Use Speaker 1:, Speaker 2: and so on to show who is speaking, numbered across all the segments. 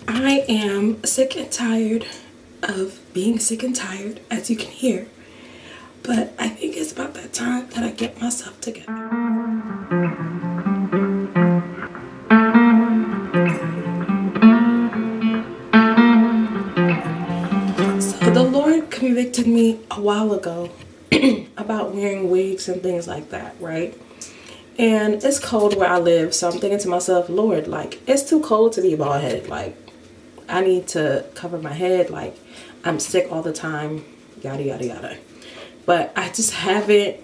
Speaker 1: I am sick and tired of being sick and tired, as you can hear. But I think it's about that time that I get myself together. So the Lord convicted me a while ago about wearing wigs and things like that, right? And it's cold where I live, so I'm thinking to myself, Lord, like, it's too cold to be bald headed. Like, I need to cover my head. Like, I'm sick all the time, yada, yada, yada. But I just haven't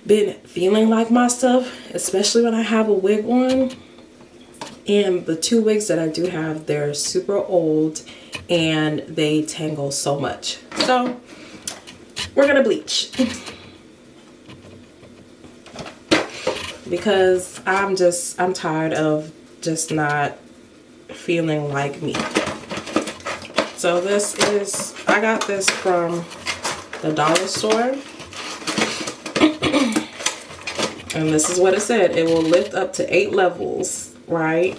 Speaker 1: been feeling like myself, especially when I have a wig on. And the two wigs that I do have, they're super old and they tangle so much. So we're gonna bleach. Because I'm tired of just not feeling like me. So I got this from the dollar store. And this is what it said. It will lift up to 8 levels, right?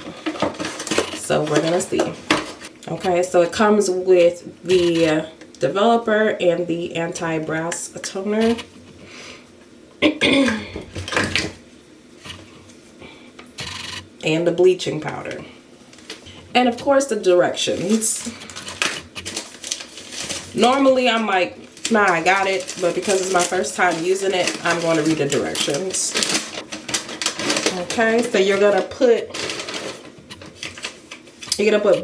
Speaker 1: So we're gonna see. Okay, so it comes with the developer and the anti-brass toner. And the bleaching powder. And of course the directions. Normally I'm like, nah, I got it, but because it's my first time using it, I'm going to read the directions. Okay, so you're gonna put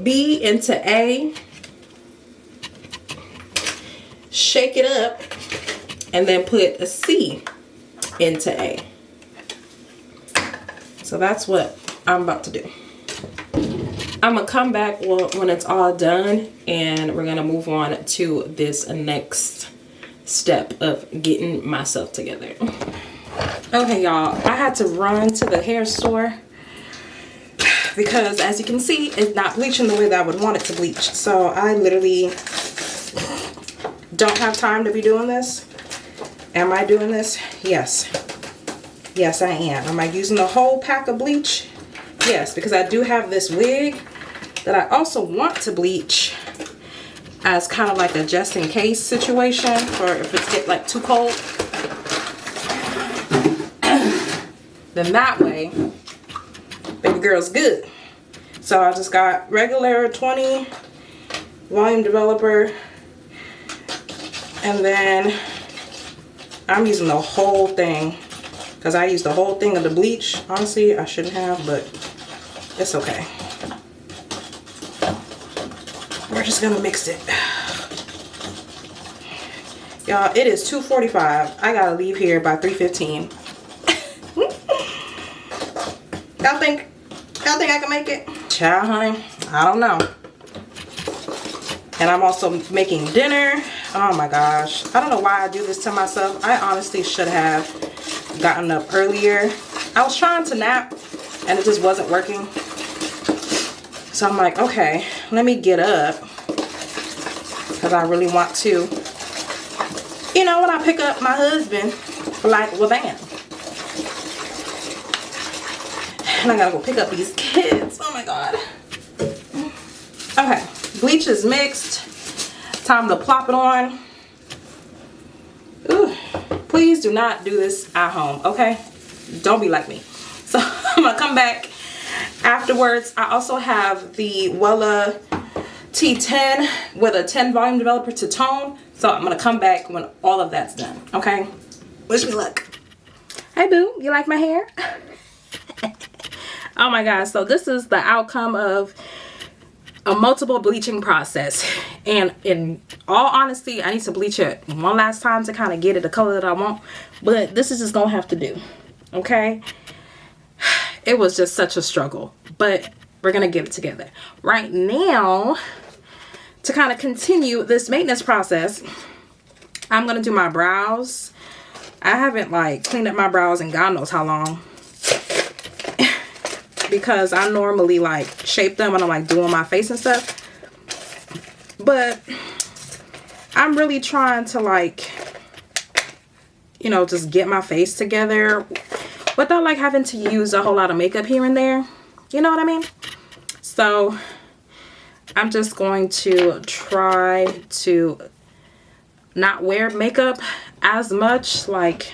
Speaker 1: B into A, shake it up, and then put a C into A. So that's what I'm about to do. I'm gonna come back when it's all done, and we're gonna move on to this next step of getting myself together. Okay, y'all, I had to run to the hair store because, as you can see, it's not bleaching the way that I would want it to bleach. So I literally don't have time to be doing this. Am I doing this? Yes. Yes, I am. Am I using the whole pack of bleach? Yes, because I do have this wig that I also want to bleach as kind of like a just in case situation for if it's get like too cold. Then that way, baby girl's good. So I just got regular 20 volume developer, and then I'm using the whole thing because I used the whole thing of the bleach. Honestly, I shouldn't have, but it's okay. We're just gonna mix it. Y'all, it is 2:45. I gotta leave here by 3:15. Y'all think I can make it? Child, honey, I don't know. And I'm also making dinner. Oh my gosh. I don't know why I do this to myself. I honestly should have gotten up earlier. I was trying to nap and it just wasn't working. So I'm like, okay, let me get up because I really want to, you know, when I pick up my husband, like, well, damn. And I gotta go pick up these kids. Oh my God. Okay, bleach is mixed. Time to plop it on. Ooh, please do not do this at home, okay? Don't be like me. So I'm gonna come back afterwards. I also have the Wella T10 with a 10 volume developer to tone. So I'm gonna come back when all of that's done, okay? Wish me luck. Hey boo, you like my hair? Oh my gosh, so this is the outcome of a multiple bleaching process. And in all honesty, I need to bleach it one last time to kind of get it the color that I want. But this is just gonna have to do, okay? It was just such a struggle, but we're gonna get it together. Right now, to kind of continue this maintenance process, I'm gonna do my brows. I haven't like cleaned up my brows in God knows how long. Because I normally like shape them when I'm like doing my face and stuff. But I'm really trying to like, you know, just get my face together without like having to use a whole lot of makeup here and there. You know what I mean? So
Speaker 2: I'm just going to try to not wear makeup as much like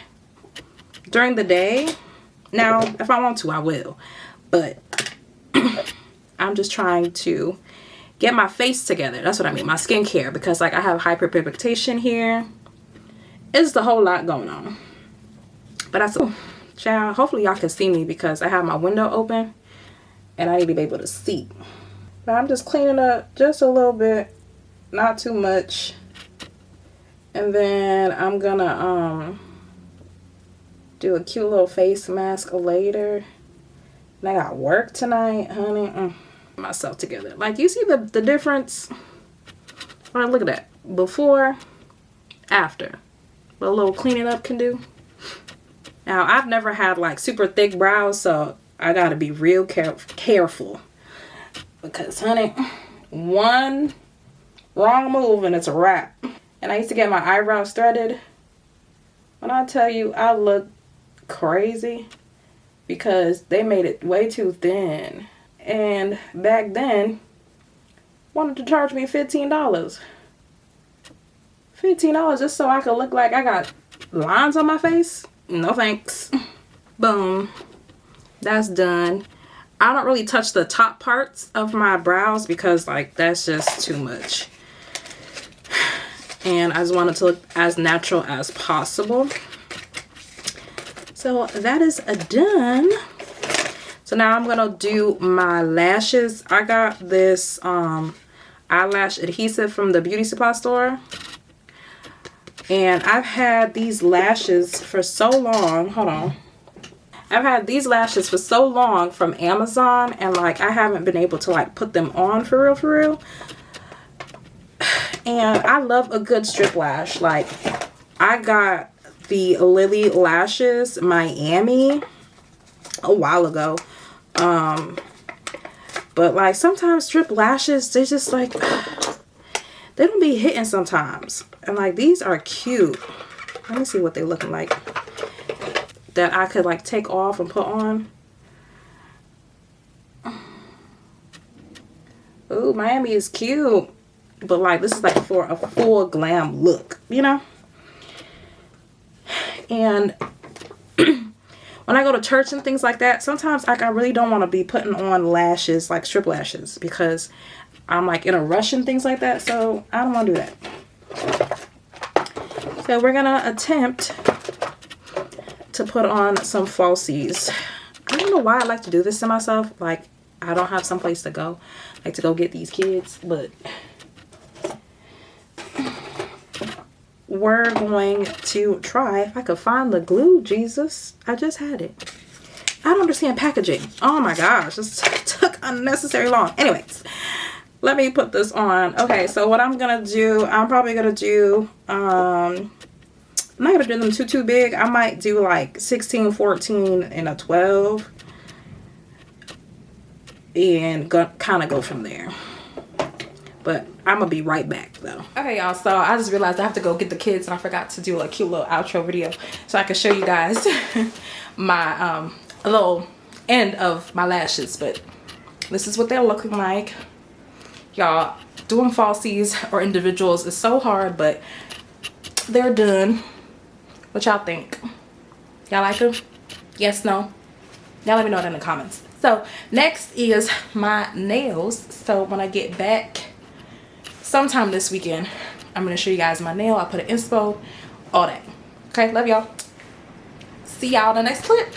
Speaker 2: during the day. Now, if I want to, I will. But I'm just trying to get my face together. That's what I mean, my skincare. Because like I have hyperpigmentation here. It's a whole lot going on. But that's, child, hopefully y'all can see me because I have my window open. And I need to be able to see. But I'm just cleaning up just a little bit. Not too much. And then I'm gonna do a cute little face mask later. And I got work tonight, honey. Myself together. Like, you see the difference? All right, look at that. Before, after. What a little cleaning up can do. Now, I've never had like super thick brows, so I gotta be real careful. Because, honey, one wrong move and it's a wrap. And I used to get my eyebrows threaded. When I tell you I look crazy because they made it way too thin. And back then, wanted to charge me $15. $15 just so I could look like I got lines on my face? No thanks. Boom. That's done. I don't really touch the top parts of my brows because like that's just too much. And I just want it to look as natural as possible. So that is done. So now I'm gonna do my lashes. I got this eyelash adhesive from the beauty supply store. And I've had these lashes for so long. Hold on. I've had these lashes for so long from Amazon. And like I haven't been able to like put them on for real, for real. And I love a good strip lash. Like I got the Lily Lashes Miami a while ago. But like sometimes strip lashes, they just like, they don't be hitting sometimes. And like these are cute. Let me see what they're looking like. That I could like take off and put on. Ooh, Miami is cute. But like this is like for a full glam look, you know? And when I go to church and things like that, sometimes like I really don't want to be putting on lashes, like strip lashes, because I'm like in a rush and things like that. So I don't want to do that. So we're gonna attempt to put on some falsies. I don't know why I like to do this to myself. Like I don't have someplace to go. I like to go get these kids, but we're going to try if I could find the glue. Jesus, I just had it. I don't understand packaging. Oh my gosh, this took unnecessary long. Anyways, let me put this on. Okay, so what I'm gonna do, I'm probably gonna do I'm not gonna do them too big. I might do like 16, 14, and a 12, and kind of go from there. But I'm gonna be right back though. Okay, y'all, so I just realized I have to go get the kids and I forgot to do a cute little outro video so I can show you guys my a little end of my lashes. But this is what they're looking like. Y'all, doing falsies or individuals is so hard, but they're done. What y'all think? Y'all like them? Yes, no? Y'all let me know that in the comments. So next is my nails. So when I get back sometime this weekend, I'm going to show you guys my nail. I'll put an inspo, all that. Okay, love y'all. See y'all in the next clip.